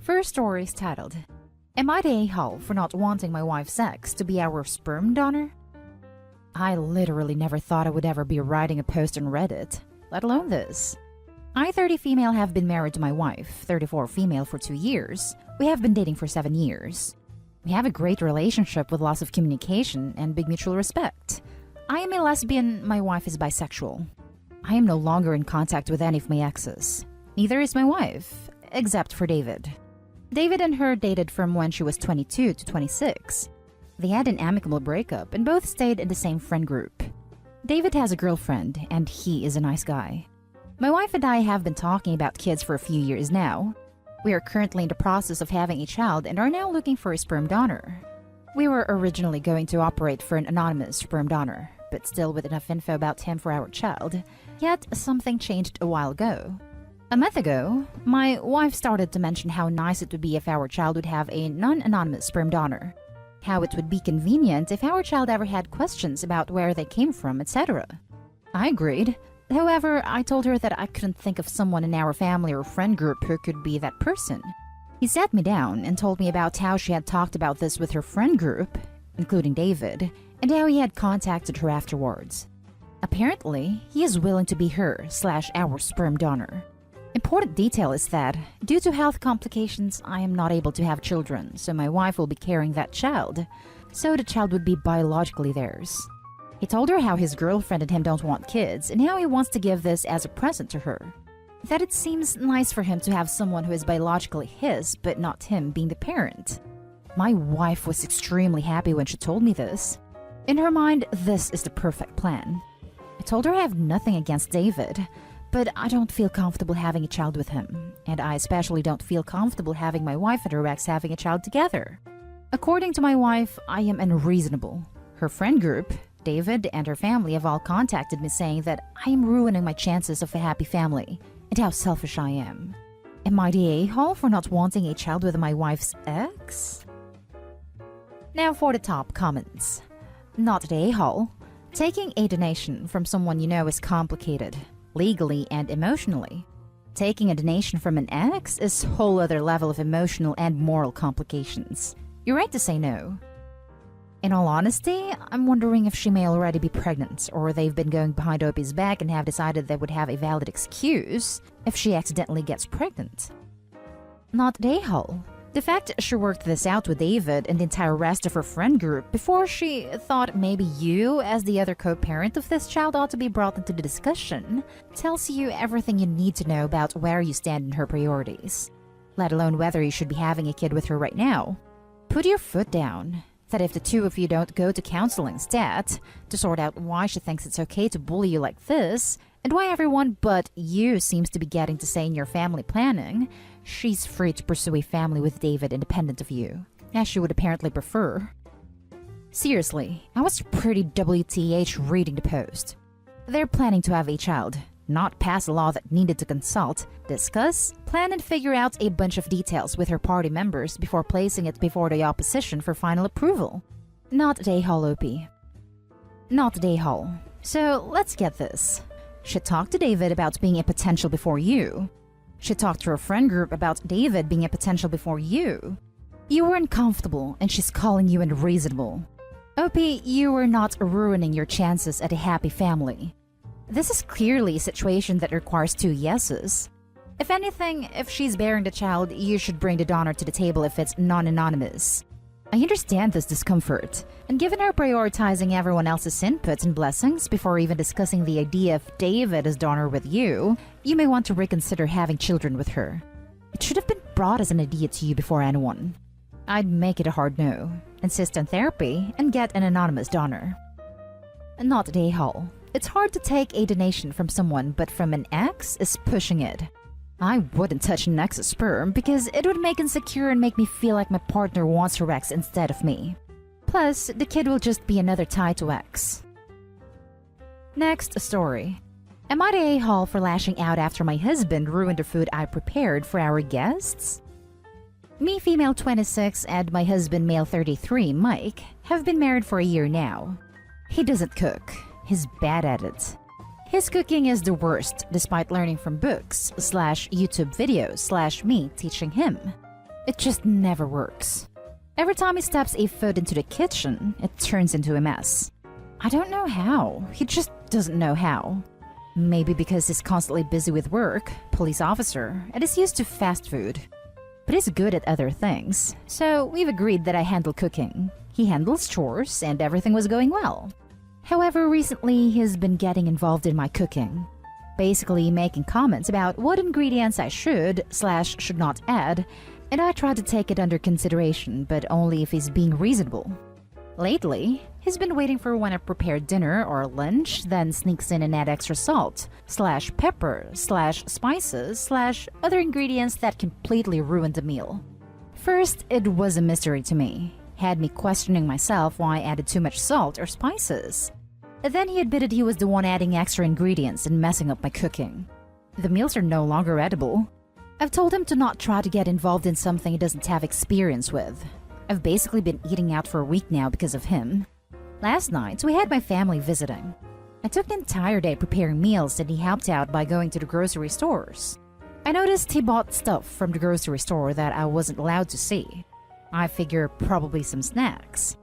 First story is titled, Am I the a-hole for not wanting my wife's ex to be our sperm donor? I literally never thought I would ever be writing a post on Reddit, let alone this. I, 30 female, have been married to my wife, 34 female, for 2 years. We have been dating for 7 years. We have a great relationship with lots of communication and big mutual respect. I am a lesbian, my wife is bisexual. I am no longer in contact with any of my exes. Neither is my wife, except for David. David and her dated from when she was 22 to 26. They had an amicable breakup and both stayed in the same friend group. David has a girlfriend and he is a nice guy. My wife and I have been talking about kids for a few years now. We are currently in the process of having a child and are now looking for a sperm donor. We were originally going to operate for an anonymous sperm donor, but still with enough info about him for our child. Yet something changed a while ago. A month ago, my wife started to mention how nice it would be if our child would have a non-anonymous sperm donor. How it would be convenient if our child ever had questions about where they came from, etc. I agreed. However, I told her that I couldn't think of someone in our family or friend group who could be that person. He sat me down and told me about how she had talked about this with her friend group, including David, and how he had contacted her afterwards. Apparently, he is willing to be her/our sperm donor. Important detail is that, due to health complications, I am not able to have children, so my wife will be carrying that child, so the child would be biologically theirs. He told her how his girlfriend and him don't want kids, and how he wants to give this as a present to her. That it seems nice for him to have someone who is biologically his, but not him being the parent. My wife was extremely happy when she told me this. In her mind, this is the perfect plan. I told her I have nothing against David, but I don't feel comfortable having a child with him, and I especially don't feel comfortable having my wife and her ex having a child together. According to my wife, I am unreasonable. Her friend group, David and her family, have all contacted me saying that I am ruining my chances of a happy family, and how selfish I am. Am I the a-hole for not wanting a child with my wife's ex? Now for the top comments. Not the a-hole. Taking a donation from someone you know is complicated, legally and emotionally. Taking a donation from an ex is a whole other level of emotional and moral complications. You're right to say no. In all honesty, I'm wondering if she may already be pregnant, or they've been going behind Opie's back and have decided they would have a valid excuse if she accidentally gets pregnant. Not the a-hole. The fact she worked this out with David and the entire rest of her friend group before she thought maybe you, as the other co-parent of this child, ought to be brought into the discussion tells you everything you need to know about where you stand in her priorities, let alone whether you should be having a kid with her right now. Put your foot down. That if the two of you don't go to counseling instead to sort out why she thinks it's okay to bully you like this, and why everyone but you seems to be getting to say in your family planning, she's free to pursue a family with David independent of you, as she would apparently prefer. Seriously, I was pretty WTH reading the post. They're planning to have a child, not pass a law that needed to consult, discuss, plan and figure out a bunch of details with her party members before placing it before the opposition for final approval. Not the a-hole, Opie. Not the a-hole. So let's get this. She talked to David about being a potential before you. She talked to her friend group about David being a potential before you. You were uncomfortable and she's calling you unreasonable. Opie, you were not ruining your chances at a happy family. This is clearly a situation that requires 2 yeses. If anything, if she's bearing the child, you should bring the donor to the table if it's non-anonymous. I understand this discomfort, and given her prioritizing everyone else's input and blessings before even discussing the idea of David as donor with you, you may want to reconsider having children with her. It should have been brought as an idea to you before anyone. I'd make it a hard no, insist on therapy, and get an anonymous donor. Not the a-hole. It's hard to take a donation from someone, but from an ex is pushing it. I wouldn't touch an ex's sperm because it would make insecure and make me feel like my partner wants her ex instead of me. Plus, the kid will just be another tie to ex. Next story. Am I the a-hole for lashing out after my husband ruined the food I prepared for our guests? Me, female 26, and my husband, male 33, Mike, have been married for a year now. He doesn't cook. He's bad at it. His cooking is the worst, despite learning from books / YouTube videos / me teaching him. It just never works. Every time he steps a foot into the kitchen, it turns into a mess. I don't know how. He just doesn't know how. Maybe because he's constantly busy with work, police officer, and is used to fast food. But he's good at other things, so we've agreed that I handle cooking. He handles chores, and everything was going well. However, recently he's been getting involved in my cooking. Basically making comments about what ingredients I should not add, and I try to take it under consideration, but only if he's being reasonable. Lately, he's been waiting for when I prepare dinner or lunch, then sneaks in and add extra salt, /pepper, /spices, /other ingredients that completely ruined the meal. First, it was a mystery to me. Had me questioning myself why I added too much salt or spices. Then he admitted he was the one adding extra ingredients and messing up my cooking. The meals are no longer edible. I've told him to not try to get involved in something he doesn't have experience with. I've basically been eating out for a week now because of him. Last night, we had my family visiting. I took the entire day preparing meals and he helped out by going to the grocery stores. I noticed he bought stuff from the grocery store that I wasn't allowed to see. I figure probably some snacks.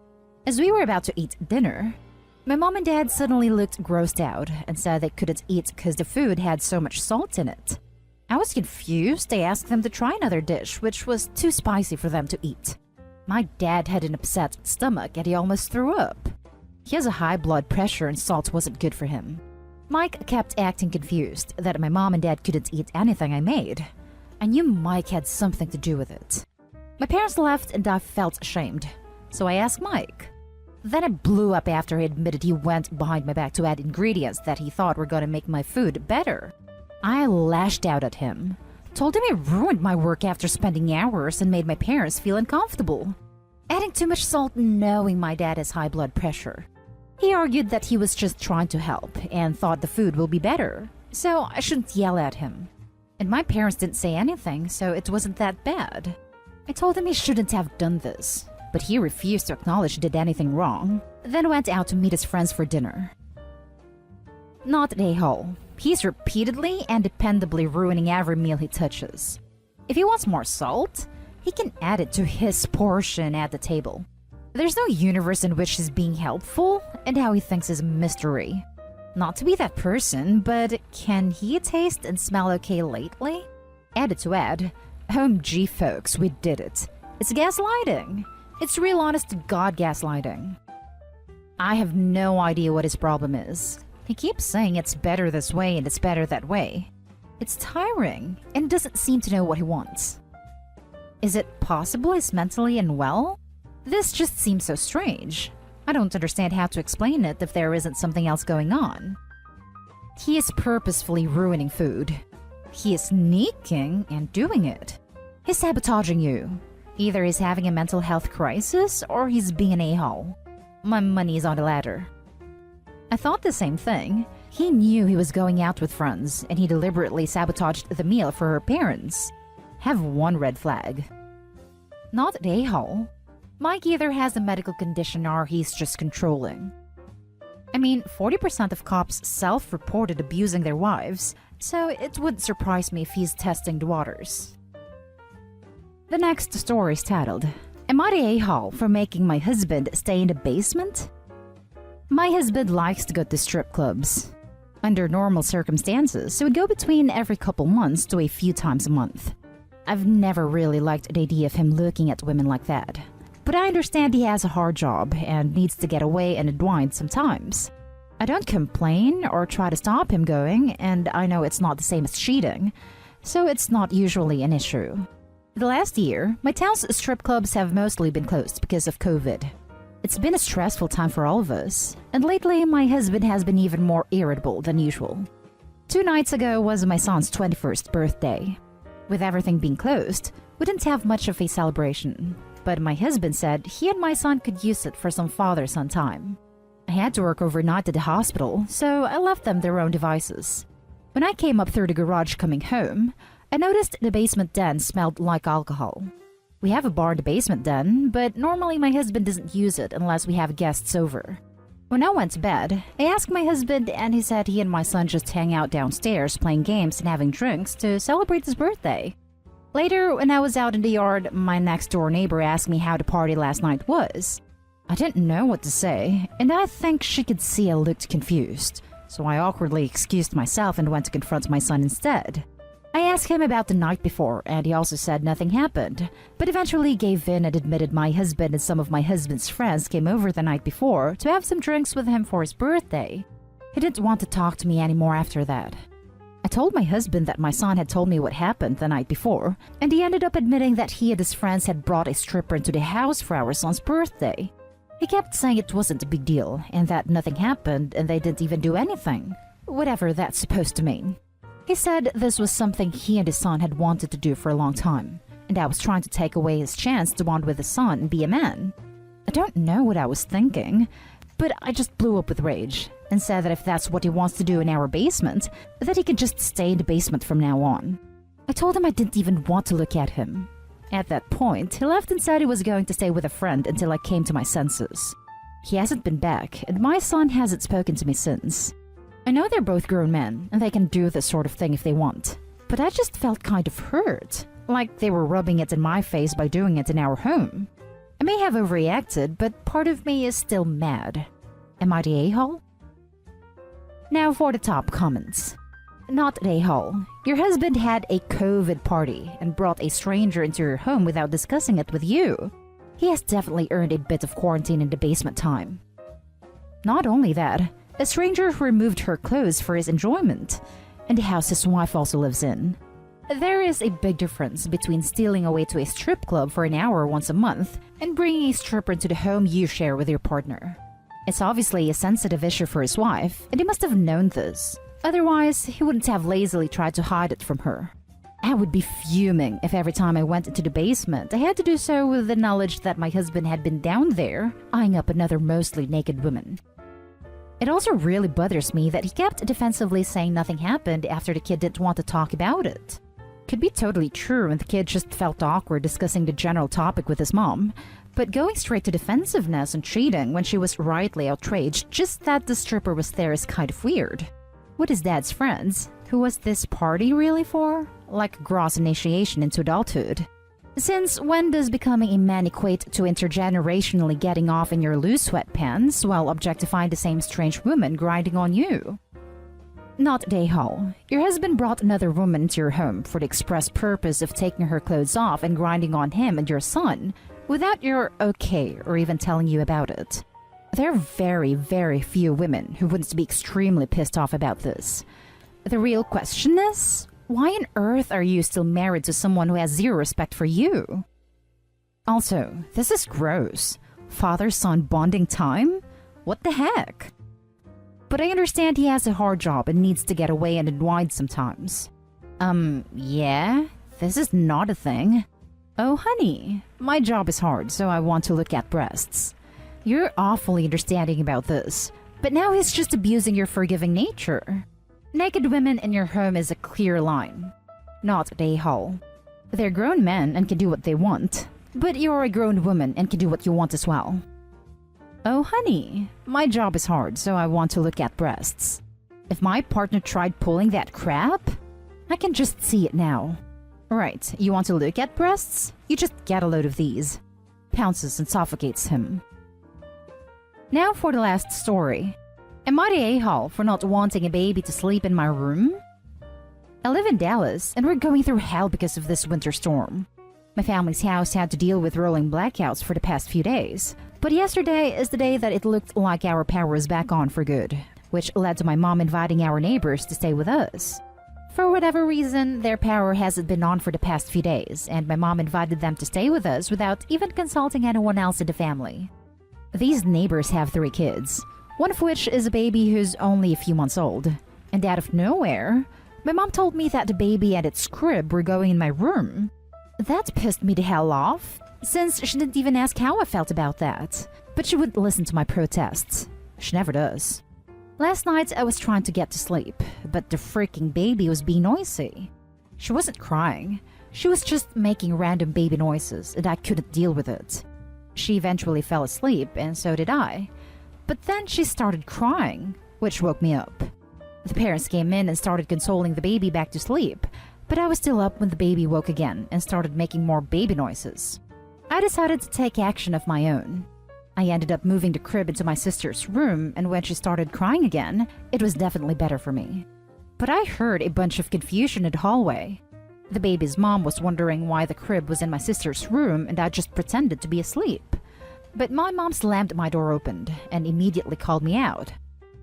As we were about to eat dinner, my mom and dad suddenly looked grossed out and said they couldn't eat because the food had so much salt in it. I was confused. I asked them to try another dish, which was too spicy for them to eat. My dad had an upset stomach and he almost threw up. He has a high blood pressure and salt wasn't good for him. Mike kept acting confused that my mom and dad couldn't eat anything I made. I knew Mike had something to do with it. My parents left and I felt ashamed, so I asked Mike. Then it blew up after he admitted he went behind my back to add ingredients that he thought were going to make my food better. I lashed out at him, told him he ruined my work after spending hours and made my parents feel uncomfortable. Adding too much salt knowing my dad has high blood pressure. He argued that he was just trying to help and thought the food will be better, so I shouldn't yell at him. And my parents didn't say anything, so it wasn't that bad. I told him he shouldn't have done this, but he refused to acknowledge he did anything wrong, then went out to meet his friends for dinner. Not an a-hole. He's repeatedly and dependably ruining every meal he touches. If he wants more salt, he can add it to his portion at the table. There's no universe in which he's being helpful, and how he thinks is a mystery. Not to be that person, but can he taste and smell okay lately? Added to add, OMG folks, we did it. It's gaslighting. It's real honest to God gaslighting. I have no idea what his problem is. He keeps saying it's better this way and it's better that way. It's tiring and doesn't seem to know what he wants. Is it possible he's mentally unwell? This just seems so strange. I don't understand how to explain it if there isn't something else going on. He is purposefully ruining food. He is sneaking and doing it. He's sabotaging you. Either he's having a mental health crisis or he's being an a-hole. My money is on the latter. I thought the same thing. He knew he was going out with friends and he deliberately sabotaged the meal for her parents. Have one red flag. Not an a-hole. Mike either has a medical condition or he's just controlling. I mean, 40% of cops self-reported abusing their wives, so it wouldn't surprise me if he's testing the waters. The next story is titled, Am I the a-hole for making my husband stay in the basement? My husband likes to go to strip clubs. Under normal circumstances, he would go between every couple months to a few times a month. I've never really liked the idea of him looking at women like that. But I understand he has a hard job and needs to get away and unwind sometimes. I don't complain or try to stop him going, and I know it's not the same as cheating, so it's not usually an issue. The last year, my town's strip clubs have mostly been closed because of COVID. It's been a stressful time for all of us, and lately my husband has been even more irritable than usual. 2 nights ago was my son's 21st birthday. With everything being closed, we didn't have much of a celebration, but my husband said he and my son could use it for some father-son time. I had to work overnight at the hospital, so I left them their own devices. When I came up through the garage coming home, I noticed the basement den smelled like alcohol. We have a bar in the basement den, but normally my husband doesn't use it unless we have guests over. When I went to bed, I asked my husband and he said he and my son just hang out downstairs playing games and having drinks to celebrate his birthday. Later, when I was out in the yard, my next-door neighbor asked me how the party last night was. I didn't know what to say, and I think she could see I looked confused, so I awkwardly excused myself and went to confront my son instead. I asked him about the night before, and he also said nothing happened, but eventually gave in and admitted my husband and some of my husband's friends came over the night before to have some drinks with him for his birthday. He didn't want to talk to me anymore after that. I told my husband that my son had told me what happened the night before, and he ended up admitting that he and his friends had brought a stripper into the house for our son's birthday. He kept saying it wasn't a big deal, and that nothing happened and they didn't even do anything, whatever that's supposed to mean. He said this was something he and his son had wanted to do for a long time, and I was trying to take away his chance to bond with his son and be a man. I don't know what I was thinking, but I just blew up with rage and said that if that's what he wants to do in our basement, that he could just stay in the basement from now on. I told him I didn't even want to look at him. At that point, he left and said he was going to stay with a friend until I came to my senses. He hasn't been back, and my son hasn't spoken to me since. I know they're both grown men, and they can do this sort of thing if they want, but I just felt kind of hurt, like they were rubbing it in my face by doing it in our home. I may have overreacted, but part of me is still mad. Am I the a-hole? Now for the top comments. Not an a-hole. Your husband had a COVID party and brought a stranger into your home without discussing it with you. He has definitely earned a bit of quarantine in the basement time. Not only that, a stranger removed her clothes for his enjoyment, and the house his wife also lives in. There is a big difference between stealing away to a strip club for an hour once a month and bringing a stripper into the home you share with your partner. It's obviously a sensitive issue for his wife, and he must have known this. Otherwise, he wouldn't have lazily tried to hide it from her. I would be fuming if every time I went into the basement, I had to do so with the knowledge that my husband had been down there, eyeing up another mostly naked woman. It also really bothers me that he kept defensively saying nothing happened after the kid didn't want to talk about it. Could be totally true and the kid just felt awkward discussing the general topic with his mom, but going straight to defensiveness and cheating when she was rightly outraged just that the stripper was there is kind of weird. With his dad's friends, who was this party really for? Like gross initiation into adulthood. Since when does becoming a man equate to intergenerationally getting off in your loose sweatpants while objectifying the same strange woman grinding on you? Not Dayhall. Your husband brought another woman into your home for the express purpose of taking her clothes off and grinding on him and your son without your okay or even telling you about it. There are very, very few women who wouldn't be extremely pissed off about this. The real question is, why on earth are you still married to someone who has zero respect for you? Also, this is gross. Father-son bonding time? What the heck? But I understand he has a hard job and needs to get away and unwind sometimes. Yeah? This is not a thing. Oh, honey, my job is hard, so I want to look at breasts. You're awfully understanding about this, but now he's just abusing your forgiving nature. Naked women in your home is a clear line. Not a hole. They're grown men and can do what they want, but you're a grown woman and can do what you want as well. Oh, honey, my job is hard, so I want to look at breasts. If my partner tried pulling that crap, I can just see it now. Right, you want to look at breasts? You just get a load of these. Pounces and suffocates him. Now for the last story. Am I the a-hole for not wanting a baby to sleep in my room? I live in Dallas, and we're going through hell because of this winter storm. My family's house had to deal with rolling blackouts for the past few days, but yesterday is the day that it looked like our power was back on for good, which led to my mom inviting our neighbors to stay with us. For whatever reason, their power hasn't been on for the past few days, and my mom invited them to stay with us without even consulting anyone else in the family. These neighbors have 3 kids, one of which is a baby who's only a few months old. And out of nowhere, my mom told me that the baby and its crib were going in my room. That pissed me the hell off, since she didn't even ask how I felt about that. But she wouldn't listen to my protests. She never does. Last night I was trying to get to sleep, but the freaking baby was being noisy. She wasn't crying. She was just making random baby noises, and I couldn't deal with it. She eventually fell asleep, and so did I. But then she started crying, which woke me up. The parents came in and started consoling the baby back to sleep, But I was still up when the baby woke again and started making more baby noises. I decided to take action of my own. I ended up moving the crib into my sister's room, and when she started crying again, it was definitely better for me. But I heard a bunch of confusion in the hallway. The baby's mom was wondering why the crib was in my sister's room, and I just pretended to be asleep. But my mom slammed my door open and immediately called me out.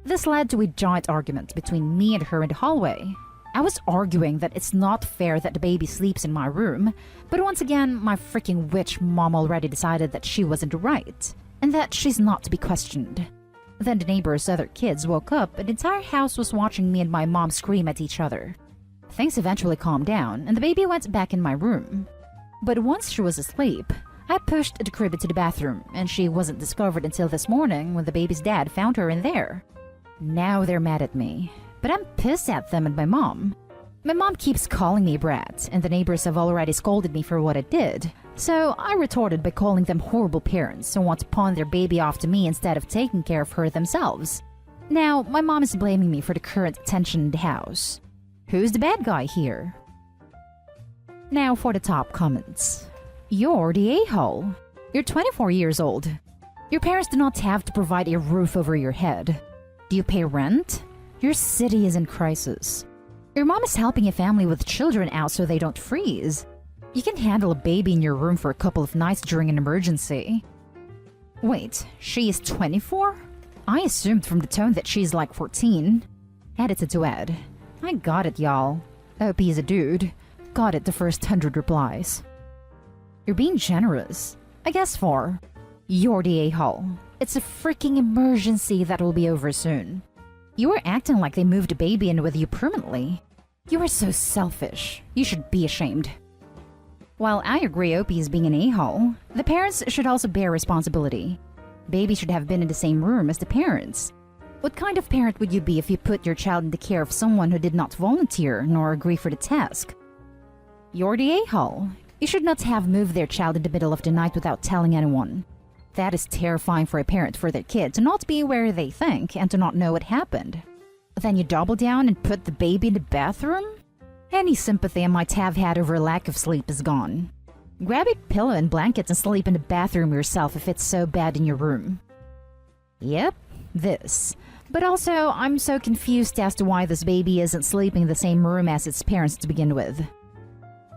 This led to a giant argument between me and her in the hallway. I was arguing that it's not fair that the baby sleeps in my room, but once again, my freaking witch mom already decided that she wasn't right, and that she's not to be questioned. Then the neighbor's other kids woke up, and the entire house was watching me and my mom scream at each other. Things eventually calmed down, and the baby went back in my room. But once she was asleep, I pushed the crib into the bathroom, and she wasn't discovered until this morning when the baby's dad found her in there. Now they're mad at me, but I'm pissed at them and my mom. My mom keeps calling me a brat, and the neighbors have already scolded me for what I did. So I retorted by calling them horrible parents who want to pawn their baby off to me instead of taking care of her themselves. Now, my mom is blaming me for the current tension in the house. Who's the bad guy here? Now for the top comments. You're the a-hole. You're 24 years old. Your parents do not have to provide a roof over your head. Do you pay rent? Your city is in crisis. Your mom is helping a family with children out so they don't freeze. You can handle a baby in your room for a couple of nights during an emergency. Wait, she is 24? I assumed from the tone that she's like 14. Edited to Ed. I got it, y'all. OP is a dude. Got it the first 100 replies. You're being generous. I guess 4. You're the a-hole. It's a freaking emergency that will be over soon. You were acting like they moved a baby in with you permanently. You are so selfish. You should be ashamed. While I agree OP is being an a-hole, the parents should also bear responsibility. Baby should have been in the same room as the parents. What kind of parent would you be if you put your child in the care of someone who did not volunteer nor agree for the task? You're the a-hole. You should not have moved their child in the middle of the night without telling anyone. That is terrifying for a parent for their kid to not be where they think and to not know what happened. Then you double down and put the baby in the bathroom? Any sympathy I might have had over lack of sleep is gone. Grab a pillow and blankets and sleep in the bathroom yourself if it's so bad in your room. Yep, this. But also, I'm so confused as to why this baby isn't sleeping in the same room as its parents to begin with.